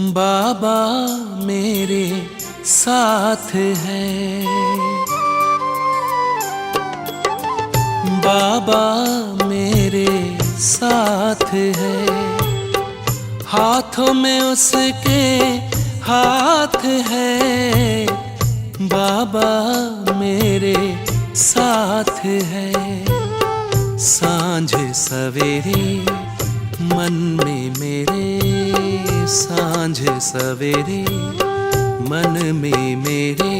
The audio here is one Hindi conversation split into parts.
बाबा मेरे साथ है, बाबा मेरे साथ है, हाथों में उसके हाथ है, बाबा मेरे साथ है। सांझ सवेरे मन में मेरे, सांझ सवेरे मन में मेरे,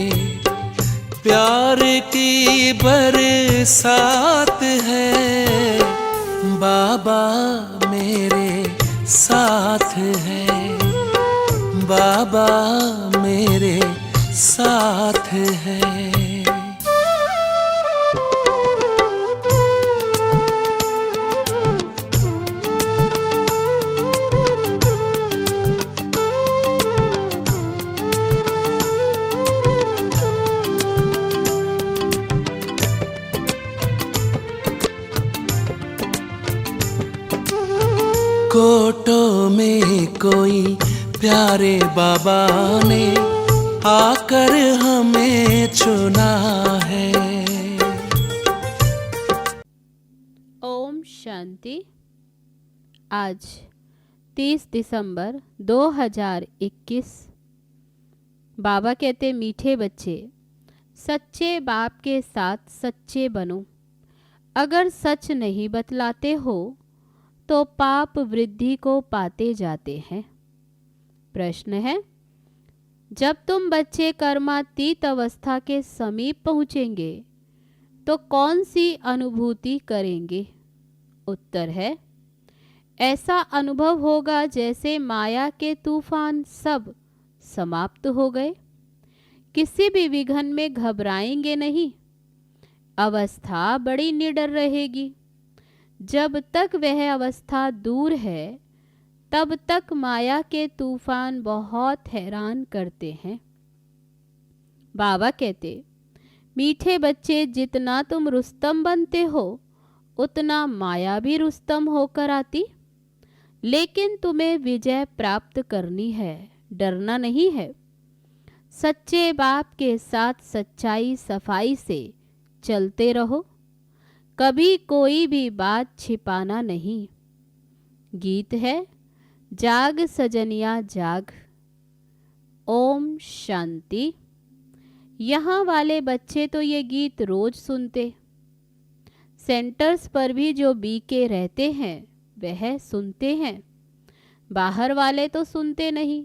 प्यार की बरसात है, बाबा मेरे साथ है, बाबा मेरे साथ है। कोटों में कोई प्यारे बाबा ने आकर हमें चुना है। ओम शांति। आज 30 दिसंबर 2021। बाबा कहते, मीठे बच्चे, सच्चे बाप के साथ सच्चे बनो। अगर सच नहीं बतलाते हो तो पाप वृद्धि को पाते जाते हैं। प्रश्न है, जब तुम बच्चे कर्मातीत अवस्था के समीप पहुँचेंगे तो कौन सी अनुभूति करेंगे? उत्तर है, ऐसा अनुभव होगा जैसे माया के तूफान सब समाप्त हो गए। किसी भी विघ्न में घबराएंगे नहीं। अवस्था बड़ी निडर रहेगी। जब तक वह अवस्था दूर है तब तक माया के तूफान बहुत हैरान करते हैं। बाबा कहते, मीठे बच्चे, जितना तुम रुस्तम बनते हो उतना माया भी रुस्तम होकर आती। लेकिन तुम्हें विजय प्राप्त करनी है, डरना नहीं है। सच्चे बाप के साथ सच्चाई सफाई से चलते रहो। कभी कोई भी बात छिपाना नहीं। गीत है, जाग सजनिया जाग। ओम शांति। यहाँ वाले बच्चे तो ये गीत रोज सुनते। सेंटर्स पर भी जो बीके रहते हैं वह सुनते हैं। बाहर वाले तो सुनते नहीं।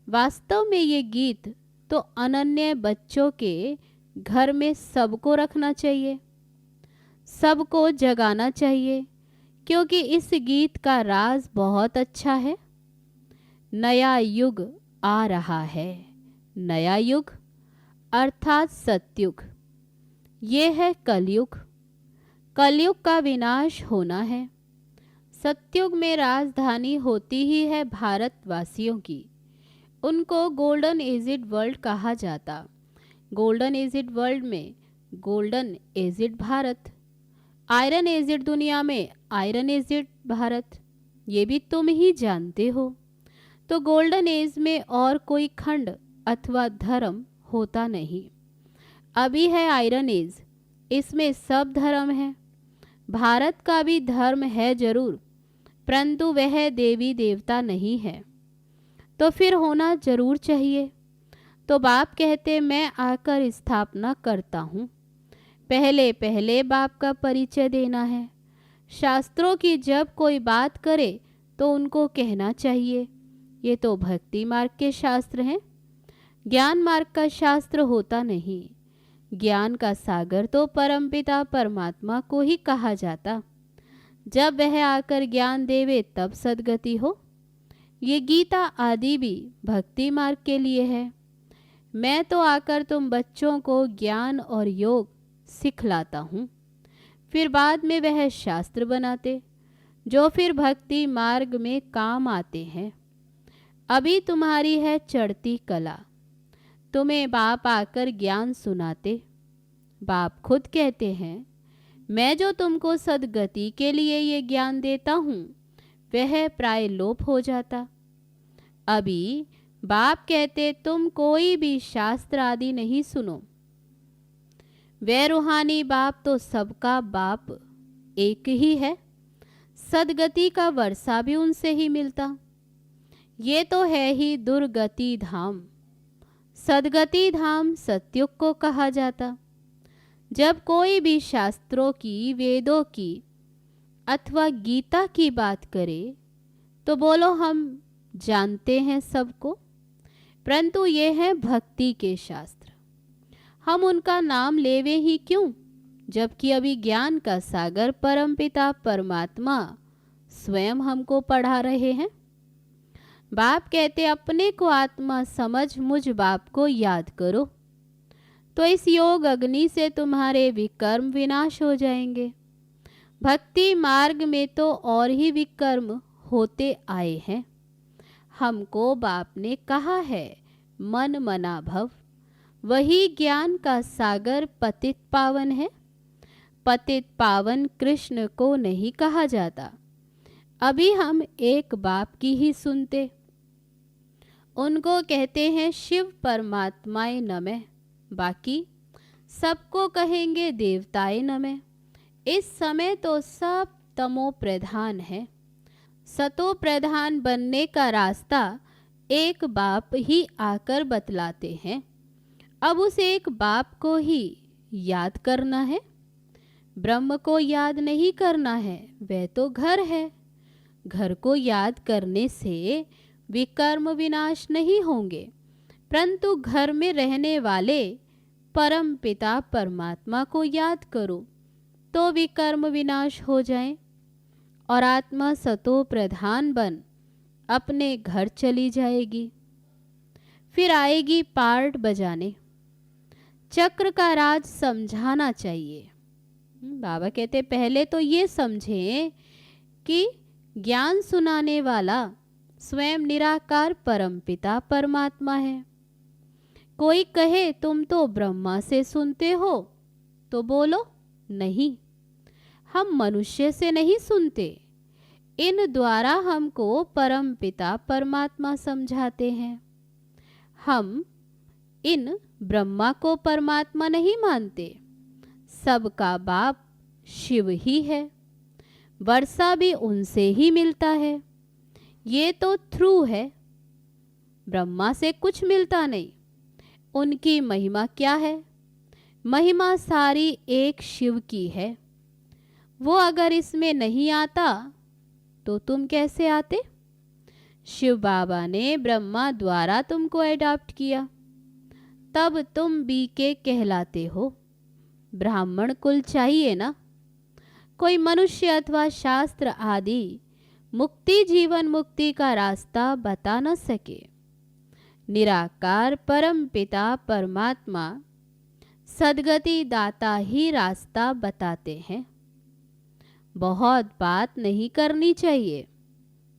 वास्तव में ये गीत तो अनन्य बच्चों के घर में सबको रखना चाहिए, सबको जगाना चाहिए, क्योंकि इस गीत का राज बहुत अच्छा है। नया युग आ रहा है। नया युग अर्थात सतयुग। ये है कलयुग। कलयुग का विनाश होना है। सतयुग में राजधानी होती ही है भारतवासियों की। उनको गोल्डन एजिड वर्ल्ड कहा जाता। गोल्डन एजिड वर्ल्ड में golden edged Bharat, iron edged दुनिया में आयरन एजिड भारत। ये भी तुम ही जानते हो। तो गोल्डन एज में और कोई खंड अथवा धर्म होता नहीं। अभी है आयरन एज, इसमें सब धर्म है। भारत का भी धर्म है जरूर, परंतु वह देवी देवता नहीं है। तो फिर होना जरूर चाहिए। तो बाप कहते, मैं आकर स्थापना करता हूँ। पहले पहले बाप का परिचय देना है। शास्त्रों की जब कोई बात करे तो उनको कहना चाहिए, ये तो भक्ति मार्ग के शास्त्र हैं, ज्ञान मार्ग का शास्त्र होता नहीं। ज्ञान का सागर तो परमपिता परमात्मा को ही कहा जाता। जब वह आकर ज्ञान देवे तब सदगति हो। ये गीता आदि भी भक्ति मार्ग के लिए है। मैं तो आकर तुम बच्चों को ज्ञान और योग सिखलाता हूँ, फिर बाद में वह शास्त्र बनाते जो फिर भक्ति मार्ग में काम आते हैं। अभी तुम्हारी है चढ़ती कला, तुम्हें बाप आकर ज्ञान सुनाते। बाप खुद कहते हैं, मैं जो तुमको सदगति के लिए ये ज्ञान देता हूँ वह प्राय लोप हो जाता। अभी बाप कहते तुम कोई भी शास्त्र आदि नहीं सुनो। वे रूहानी बाप तो सबका बाप एक ही है, सदगति का वर्षा भी उनसे ही मिलता। ये तो है ही दुर्गति धाम, सदगति धाम सतयुग को कहा जाता। जब कोई भी शास्त्रों की, वेदों की अथवा गीता की बात करे तो बोलो हम जानते हैं सबको, परंतु ये है भक्ति के शास्त्र, हम उनका नाम लेवे ही क्यों, जबकि अभी ज्ञान का सागर परमपिता परमात्मा स्वयं हमको पढ़ा रहे हैं। बाप कहते अपने को आत्मा समझ मुझ बाप को याद करो, तो इस योग अग्नि से तुम्हारे विकर्म विनाश हो जाएंगे। भक्ति मार्ग में तो और ही विकर्म होते आए हैं। हमको बाप ने कहा है मन मना भव, वही ज्ञान का सागर पतित पावन है। पतित पावन कृष्ण को नहीं कहा जाता। अभी हम एक बाप की ही सुनते, उनको कहते हैं शिव परमात्माए नमः, बाकी सबको कहेंगे देवताए नमः। इस समय तो सब तमो प्रधान है, सतो प्रधान बनने का रास्ता एक बाप ही आकर बतलाते हैं। अब उस एक बाप को ही याद करना है, ब्रह्म को याद नहीं करना है, वह तो घर है। घर को याद करने से विकर्म विनाश नहीं होंगे, परंतु घर में रहने वाले परम पिता परमात्मा को याद करो तो विकर्म विनाश हो जाए और आत्मा सतो प्रधान बन अपने घर चली जाएगी। फिर आएगी पार्ट बजाने। चक्र का राज समझाना चाहिए। बाबा कहते पहले तो ये समझें कि ज्ञान सुनाने वाला स्वयं निराकार परमपिता परमात्मा है। कोई कहे तुम तो ब्रह्मा से सुनते हो, तो बोलो नहीं, हम मनुष्य से नहीं सुनते, इन द्वारा हमको परमपिता परमात्मा समझाते हैं। हम इन ब्रह्मा को परमात्मा नहीं मानते, सबका बाप शिव ही है, वर्षा भी उनसे ही मिलता है। ये तो थ्रू है, ब्रह्मा से कुछ मिलता नहीं। उनकी महिमा क्या है? महिमा सारी एक शिव की है। वो अगर इसमें नहीं आता तो तुम कैसे आते? शिव बाबा ने ब्रह्मा द्वारा तुमको अडॉप्ट किया, तब तुम बीके कहलाते हो। ब्राह्मण कुल चाहिए ना। कोई मनुष्य अथवा शास्त्र आदि मुक्ति जीवन मुक्ति का रास्ता बता न सके। निराकार परम पिता परमात्मा सदगति दाता ही रास्ता बताते हैं। बहुत बात नहीं करनी चाहिए।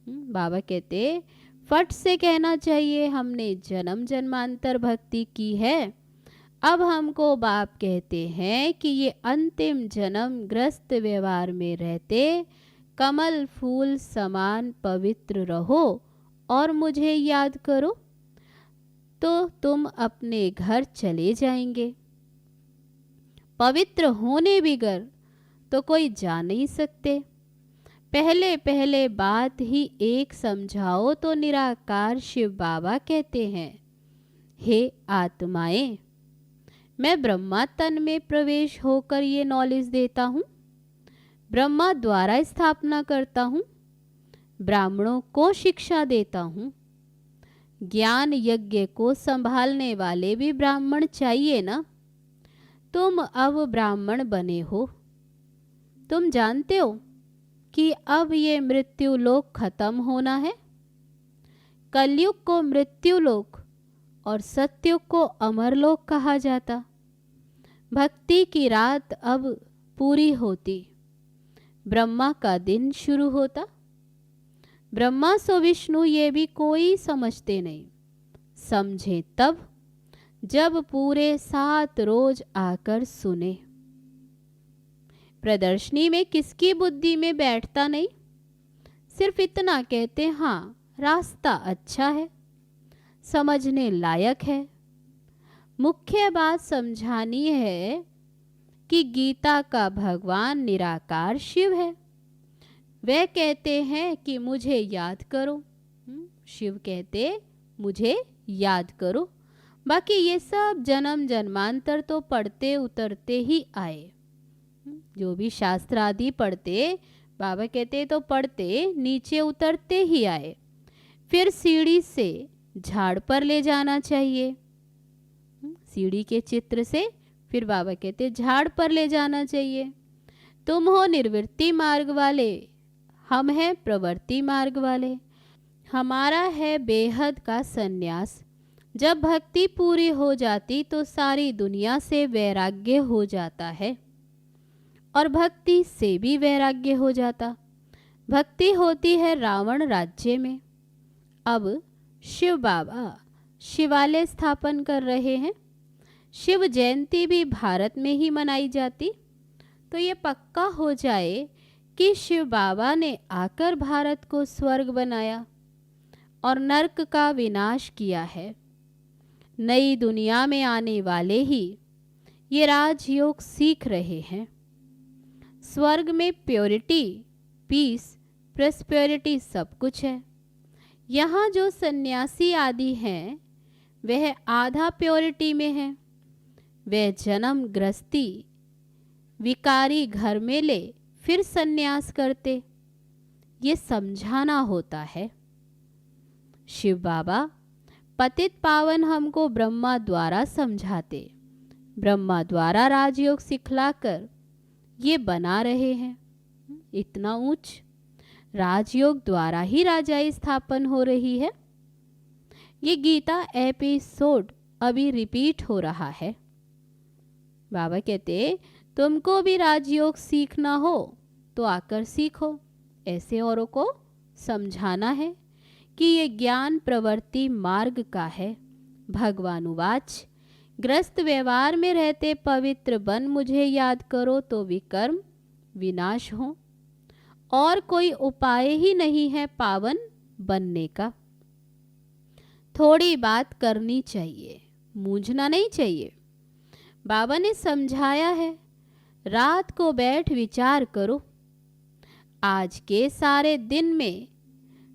बाबा कहते फट से कहना चाहिए हमने जन्म जन्मांतर भक्ति की है, अब हमको बाप कहते हैं कि ये अंतिम जन्म ग्रस्त व्यवहार में रहते कमल फूल समान पवित्र रहो और मुझे याद करो, तो तुम अपने घर चले जाएंगे। पवित्र होने बिगर तो कोई जा नहीं सकते। पहले पहले बात ही एक समझाओ तो निराकार शिव बाबा कहते हैं, हे आत्माएं, मैं ब्रह्मा तन में प्रवेश होकर ये नॉलेज देता हूँ, ब्रह्मा द्वारा स्थापना करता हूँ, ब्राह्मणों को शिक्षा देता हूँ। ज्ञान यज्ञ को संभालने वाले भी ब्राह्मण चाहिए ना। तुम अब ब्राह्मण बने हो। तुम जानते हो कि अब ये मृत्यु लोक खत्म होना है। कलयुग को मृत्युलोक और सत्युग को अमरलोक कहा जाता। भक्ति की रात अब पूरी होती, ब्रह्मा का दिन शुरू होता। ब्रह्मा सो विष्णु ये भी कोई समझते नहीं, समझे तब जब पूरे 7 रोज आकर सुने। प्रदर्शनी में किसकी बुद्धि में बैठता नहीं, सिर्फ इतना कहते हाँ रास्ता अच्छा है, समझने लायक है। मुख्य बात समझानी है कि गीता का भगवान निराकार शिव है। वे कहते हैं कि मुझे याद करो, शिव कहते मुझे याद करो। बाकी ये सब जन्म जन्मांतर तो पढ़ते उतरते ही आए। जो भी शास्त्र आदि पढ़ते, बाबा कहते तो पढ़ते नीचे उतरते ही आए। फिर सीढ़ी से झाड़ पर ले जाना चाहिए, सीढ़ी के चित्र से फिर बाबा कहते झाड़ पर ले जाना चाहिए। तुम हो निर्वृत्ति मार्ग वाले, हम हैं प्रवृत्ति मार्ग वाले। हमारा है बेहद का सन्यास। जब भक्ति पूरी हो जाती तो सारी दुनिया से वैराग्य हो जाता है और भक्ति से भी वैराग्य हो जाता। भक्ति होती है रावण राज्य में। अब शिव बाबा शिवालय स्थापन कर रहे हैं। शिव जयंती भी भारत में ही मनाई जाती, तो ये पक्का हो जाए कि शिव बाबा ने आकर भारत को स्वर्ग बनाया और नरक का विनाश किया है। नई दुनिया में आने वाले ही ये राजयोग सीख रहे हैं। स्वर्ग में प्योरिटी, पीस, प्रॉस्पेरिटी सब कुछ है। यहाँ जो सन्यासी आदि हैं वह आधा प्योरिटी में है। वह जन्म गृहस्थी विकारी घर में ले फिर सन्यास करते, ये समझाना होता है। शिव बाबा पतित पावन हमको ब्रह्मा द्वारा समझाते, ब्रह्मा द्वारा राजयोग सिखलाकर ये बना रहे हैं। इतना ऊंच राजयोग द्वारा ही राजाई स्थापन हो रही है। ये गीता एपिसोड अभी रिपीट हो रहा है। बाबा कहते तुमको भी राजयोग सीखना हो तो आकर सीखो। ऐसे औरों को समझाना है कि ये ज्ञान प्रवृत्ति मार्ग का है। भगवानुवाच ग्रस्त व्यवहार में रहते पवित्र बन मुझे याद करो तो विकर्म विनाश हो। और कोई उपाय ही नहीं है पावन बनने का। थोड़ी बात करनी चाहिए, मूंझना नहीं चाहिए। बाबा ने समझाया है, रात को बैठ विचार करो। आज के सारे दिन में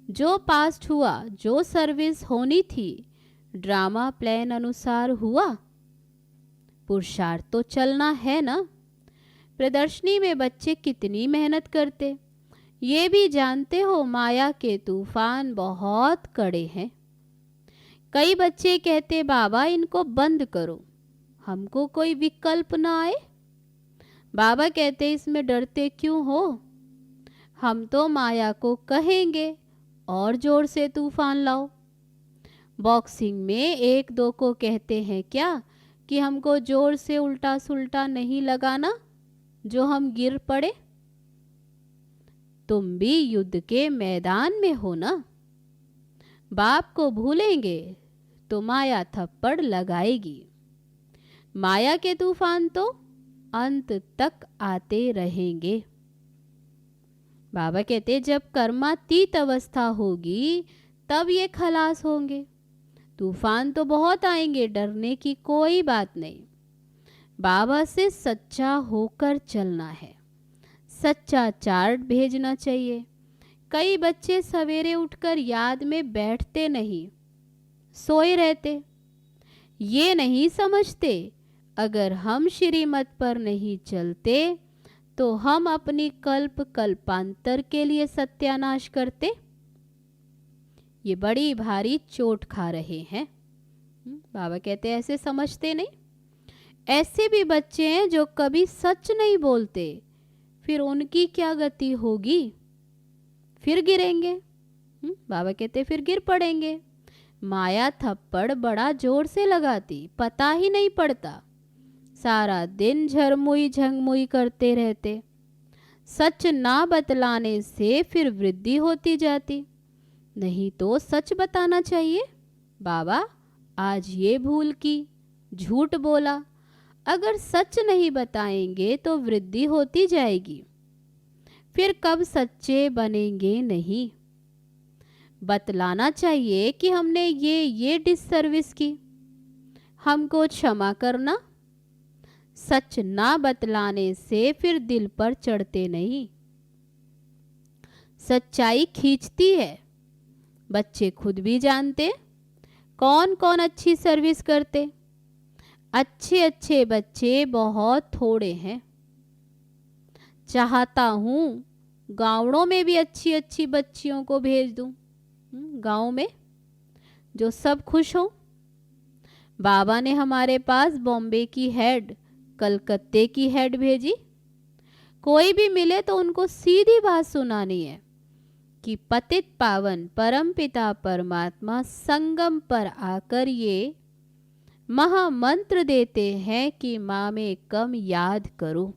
जो पास्ट हुआ, जो सर्विस होनी थी, ड्रामा प्लान अनुसार हुआ। पुरुषार्थ तो चलना है ना। प्रदर्शनी में बच्चे कितनी मेहनत करते, ये भी जानते हो। माया के तूफान बहुत कड़े हैं। कई बच्चे कहते बाबा इनको बंद करो, हमको कोई विकल्प ना आए। बाबा कहते इसमें डरते क्यों हो, हम तो माया को कहेंगे और जोर से तूफान लाओ। बॉक्सिंग में 1-2 को कहते हैं क्या कि हमको जोर से उल्टा सुल्टा नहीं लगाना जो हम गिर पड़े। तुम भी युद्ध के मैदान में हो ना। बाप को भूलेंगे तो माया थप्पड़ लगाएगी। माया के तूफान तो अंत तक आते रहेंगे। बाबा कहते जब कर्मातीत अवस्था होगी तब ये खलास होंगे। तूफान तो बहुत आएंगे, डरने की कोई बात नहीं। बाबा से सच्चा होकर चलना है, सच्चा चार्ट भेजना चाहिए। कई बच्चे सवेरे उठकर याद में बैठते नहीं, सोए रहते। ये नहीं समझते अगर हम श्रीमत पर नहीं चलते तो हम अपनी कल्प कल्पांतर के लिए सत्यानाश करते। ये बड़ी भारी चोट खा रहे हैं। बाबा कहते ऐसे समझते नहीं। ऐसे भी बच्चे हैं जो कभी सच नहीं बोलते, फिर उनकी क्या गति होगी, फिर गिरेंगे। बाबा कहते फिर गिर पड़ेंगे। माया थप्पड़ बड़ा जोर से लगाती, पता ही नहीं पड़ता। सारा दिन झरमुई झंगमुई करते रहते। सच ना बतलाने से फिर वृद्धि होती जाती। नहीं तो सच बताना चाहिए। बाबा आज ये भूल की, झूठ बोला। अगर सच नहीं बताएंगे तो वृद्धि होती जाएगी, फिर कब सच्चे बनेंगे नहीं। बतलाना चाहिए कि हमने ये डिससर्विस की, हमको क्षमा करना। सच ना बतलाने से फिर दिल पर चढ़ते नहीं। सच्चाई खींचती है। बच्चे खुद भी जानते कौन कौन अच्छी सर्विस करते। अच्छे अच्छे बच्चे बहुत थोड़े हैं। चाहता हूँ गाँवों में भी अच्छी अच्छी बच्चियों को भेज दूँ, गाँव में जो सब खुश हो। बाबा ने हमारे पास बॉम्बे की हेड, कलकत्ते की हेड भेजी। कोई भी मिले तो उनको सीधी बात सुनानी है कि पतित पावन परमपिता परमात्मा संगम पर आकर ये महामंत्र देते हैं कि माँ में कम याद करो।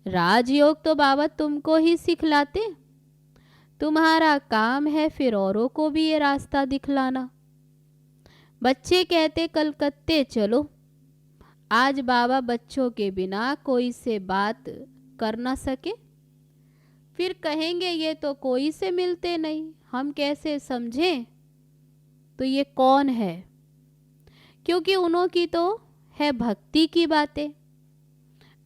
राजयोग तो बाबा तुमको ही सिखलाते। तुम्हारा काम है फिर औरों को भी ये रास्ता दिखलाना। बच्चे कहते कलकत्ते चलो। आज बाबा बच्चों के बिना कोई से बात कर ना सके। फिर कहेंगे ये तो कोई से मिलते नहीं, हम कैसे समझें तो ये कौन है। क्योंकि उन्हों की तो है भक्ति की बातें।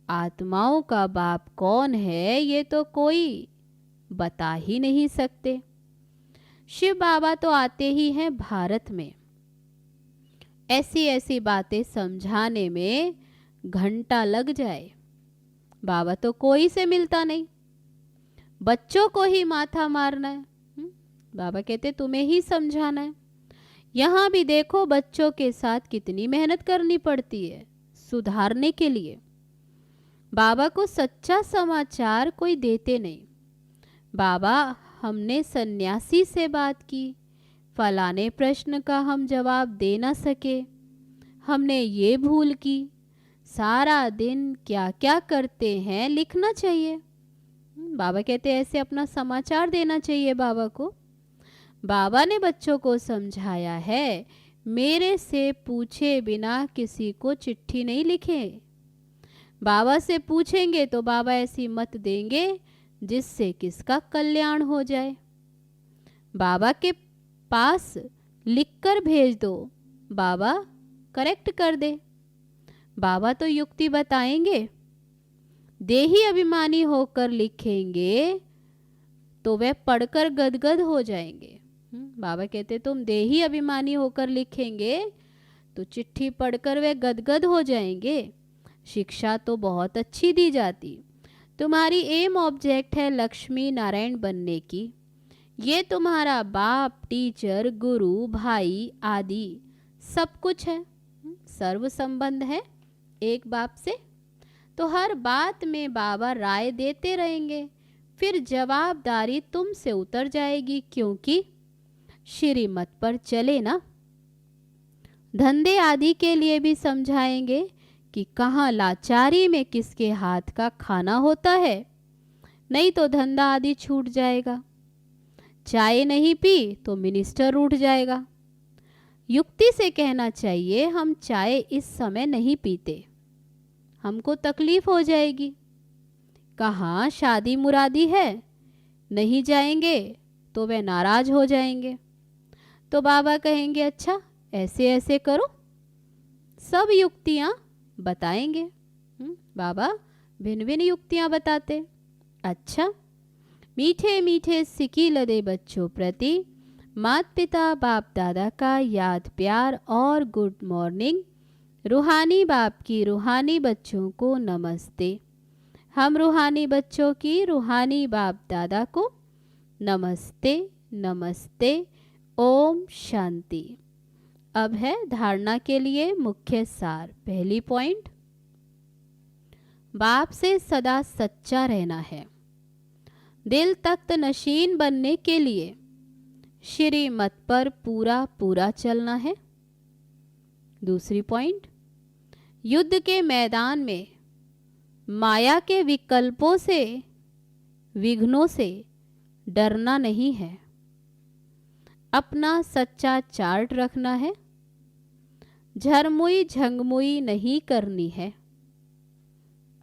आत्माओं का बाप कौन है ये तो कोई बता ही नहीं सकते। शिव बाबा तो आते ही हैं भारत में। ऐसी ऐसी बातें समझाने में घंटा लग जाए। बाबा तो कोई से मिलता नहीं, बच्चों को ही माथा मारना है। बाबा कहते तुम्हें ही समझाना है। यहाँ भी देखो बच्चों के साथ कितनी मेहनत करनी पड़ती है सुधारने के लिए। बाबा को सच्चा समाचार कोई देते नहीं। बाबा हमने सन्यासी से बात की, फलाने प्रश्न का हम जवाब दे ना सके, हमने ये भूल की। सारा दिन क्या क्या करते हैं लिखना चाहिए। बाबा कहते ऐसे अपना समाचार देना चाहिए बाबा को। बाबा ने बच्चों को समझाया है मेरे से पूछे बिना किसी को चिट्ठी नहीं लिखे। बाबा से पूछेंगे तो बाबा ऐसी मत देंगे जिससे किसका कल्याण हो जाए। बाबा के पास लिखकर भेज दो, बाबा करेक्ट कर दे। बाबा तो युक्ति बताएंगे। देही अभिमानी होकर लिखेंगे तो वे पढ़कर गदगद हो जाएंगे। बाबा कहते तुम देही अभिमानी होकर लिखेंगे तो चिट्ठी पढ़कर वे गदगद हो जाएंगे। शिक्षा तो बहुत अच्छी दी जाती। तुम्हारी एम ऑब्जेक्ट है लक्ष्मी नारायण बनने की। ये तुम्हारा बाप, टीचर, गुरु, भाई आदि सब कुछ है। सर्व संबंध है एक बाप से। तो हर बात में बाबा राय देते रहेंगे। फिर जवाबदारी तुमसे उतर जाएगी क्योंकि श्रीमत पर चले ना। धंधे आदि के लिए भी समझाएंगे कि कहाँ लाचारी में किसके हाथ का खाना होता है, नहीं तो धंधा आदि छूट जाएगा। चाय नहीं पी तो मिनिस्टर उठ जाएगा। युक्ति से कहना चाहिए हम चाय इस समय नहीं पीते, हमको तकलीफ हो जाएगी। कहाँ शादी मुरादी है, नहीं जाएंगे तो वे नाराज हो जाएंगे। तो बाबा कहेंगे अच्छा ऐसे ऐसे करो। सब युक्तियाँ बताएंगे। बाबा भिन्न भिन्न युक्तियाँ बताते। अच्छा मीठे मीठे सिकी लदे बच्चों प्रति माता पिता बाप दादा का याद प्यार और गुड मॉर्निंग। रूहानी बाप की रूहानी बच्चों को नमस्ते। हम रूहानी बच्चों की रूहानी बाप दादा को नमस्ते नमस्ते। ओम शांति। अब है धारणा के लिए मुख्य सार। पहली पॉइंट, बाप से सदा सच्चा रहना है। दिल तख्त नशीन बनने के लिए श्रीमत पर पूरा पूरा चलना है। दूसरी पॉइंट, युद्ध के मैदान में माया के विकल्पों से, विघ्नों से डरना नहीं है। अपना सच्चा चार्ट रखना है। झरमुई झंगमुई नहीं करनी है।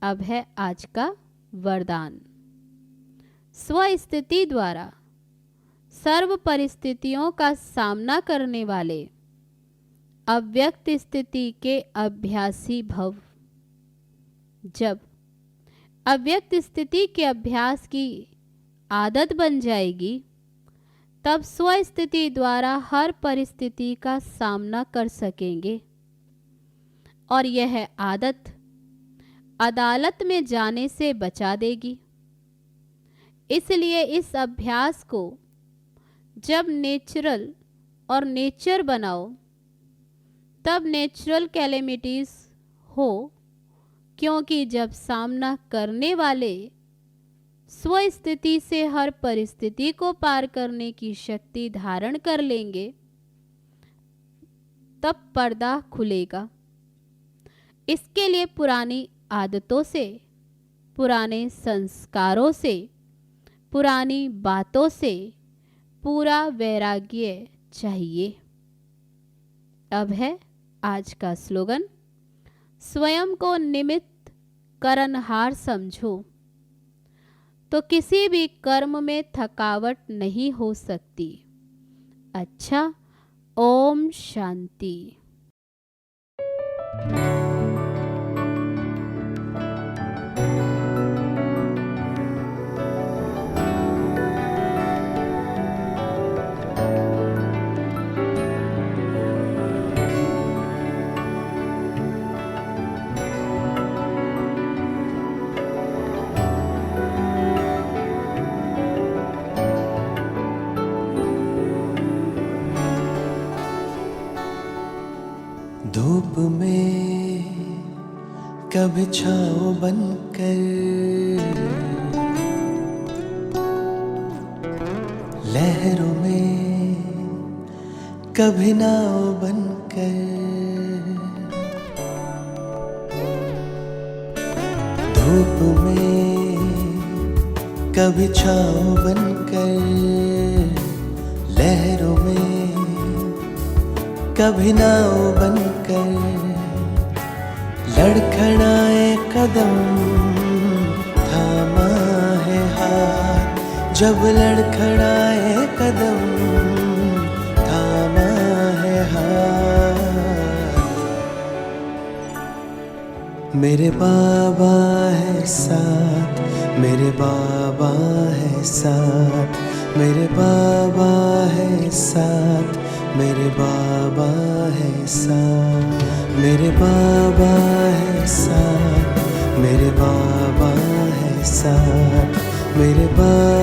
अब है आज का वरदान। स्वस्थिति द्वारा सर्व परिस्थितियों का सामना करने वाले अव्यक्त स्थिति के अभ्यासी भव। जब अव्यक्त स्थिति के अभ्यास की आदत बन जाएगी, तब स्वस्थिति द्वारा हर परिस्थिति का सामना कर सकेंगे और यह आदत अदालत में जाने से बचा देगी। इसलिए इस अभ्यास को जब नेचुरल और नेचर बनाओ, तब नेचुरल कैलेमिटीज हो, क्योंकि जब सामना करने वाले स्वस्थिति से हर परिस्थिति को पार करने की शक्ति धारण कर लेंगे, तब पर्दा खुलेगा। इसके लिए पुरानी आदतों से, पुराने संस्कारों से, पुरानी बातों से पूरा वैराग्य चाहिए। अब है आज का स्लोगन। स्वयं को निमित्त करनहार समझो तो किसी भी कर्म में थकावट नहीं हो सकती। अच्छा, ओम शांति। धूप में कभी छाँव बनकर, लहरों में कभी नाव बनकर, धूप में कभी छाँव बनकर, लहरों में कभी नाव बनकर, लड़खड़ाए कदम थामा है हाथ, जब लड़खड़ाए कदम थामा है हाथ। मेरे बाबा है साथ, मेरे बाबा है साथ, मेरे बाबा है साथ, मेरे बाबा है साथ, मेरे बाबा है साथ, मेरे बाबा है साथ, मेरे बाबा